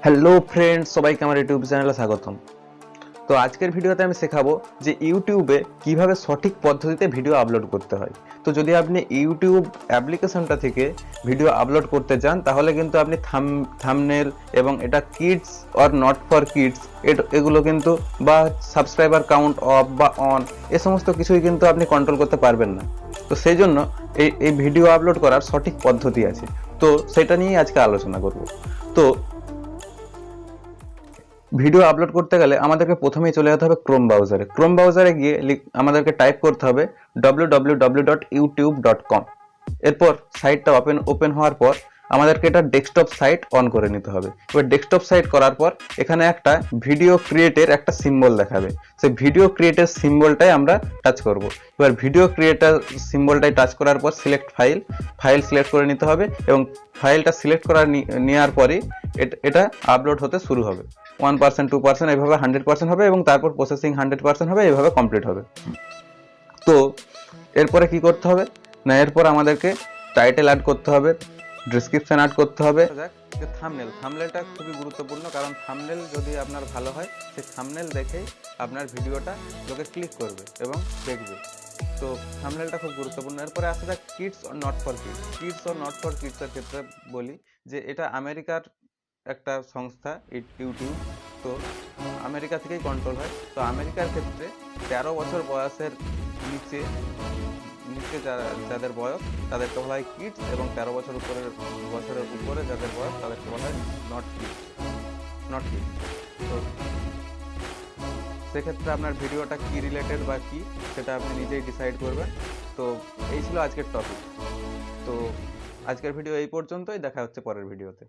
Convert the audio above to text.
Hello friends, সবাইকে আমার YouTube চ্যানেলে স্বাগতম। তো আজকের ভিডিওতে আমি শেখাবো যে ইউটিউবে কিভাবে সঠিক পদ্ধতিতে ভিডিও আপলোড করতে হয়। তো যদি আপনি ইউটিউব অ্যাপ্লিকেশনটা থেকে ভিডিও আপলোড করতে চান তাহলে কিন্তু আপনি থাম্বনেল এবং এটা kids or not for kids এগুলো কিন্তু বা সাবস্ক্রাইবার কাউন্ট অফ বা অন এ সমস্ত কিছুই কিন্তু আপনি কন্ট্রোল করতে পারবেন না। তো সেই জন্য এই ভিডিও আপলোড করার সঠিক পদ্ধতি আছে, তো সেটা নিয়েই আজকে আলোচনা করব। তো ভিডিও আপলোড করতে গেলে আমাদেরকে প্রথমেই চলে যেতে হবে ক্রোম ব্রাউজারে গিয়ে আমাদেরকে টাইপ করতে হবে www.youtube.com। এরপর সাইটটা ওপেন হওয়ার পর আমাদেরকে এটা ডেস্কটপ সাইট অন করে নিতে হবে। এবার ডেস্কটপ সাইট করার পর এখানে একটা ভিডিও ক্রিয়েটের একটা সিম্বল দেখাবে, সেই ভিডিও ক্রিয়েটের সিম্বলটাই আমরা টাচ করব। এবার ভিডিও ক্রিয়েটার সিম্বলটাই টাচ করার পর সিলেক্ট ফাইল সিলেক্ট করে নিতে হবে এবং ফাইলটা সিলেক্ট করা নেওয়ার পরই এটা আপলোড হতে শুরু হবে। 1%, 2%, এইভাবে 100% হবে এবং তারপর প্রসেসিং 100% হবে, এইভাবে কমপ্লিট হবে। তো এরপরে কি করতে হবে না, এরপর আমাদেরকে টাইটেল অ্যাড করতে হবে, ডেসক্রিপশন অ্যাড করতে হবে। যে থাম্বনেলটা খুবই গুরুত্বপূর্ণ, কারণ থাম্বনেল যদি আপনার ভালো হয় সেই থাম্বনেল দেখেই আপনার ভিডিওটা লোকে ক্লিক করবে এবং দেখবে। তো থাম্বনেলটা খুব গুরুত্বপূর্ণ। এরপরে আসে যাক কিডস অর নট ফর কিডসের ক্ষেত্রে বলি যে এটা আমেরিকার একটা সংস্থা ইউটিউব, তো আমেরিকা থেকেই কন্ট্রোল হয়। তো আমেরিকার ক্ষেত্রে 13 বছর বয়সের নিচে নিচে যাদের বয়স তাদেরকে বলা হয় কিডস, এবং 13 বছরের উপরে যাদের বয়স তাদেরকে বলা হয় নট কিডস। তো সেক্ষেত্রে আপনার ভিডিওটা কি রিলেটেড বা কি সেটা আপনি নিজেই ডিসাইড করবেন। তো এই ছিল আজকের টপিক। তো আজকের ভিডিও এই পর্যন্তই, দেখা হচ্ছে পরের ভিডিওতে।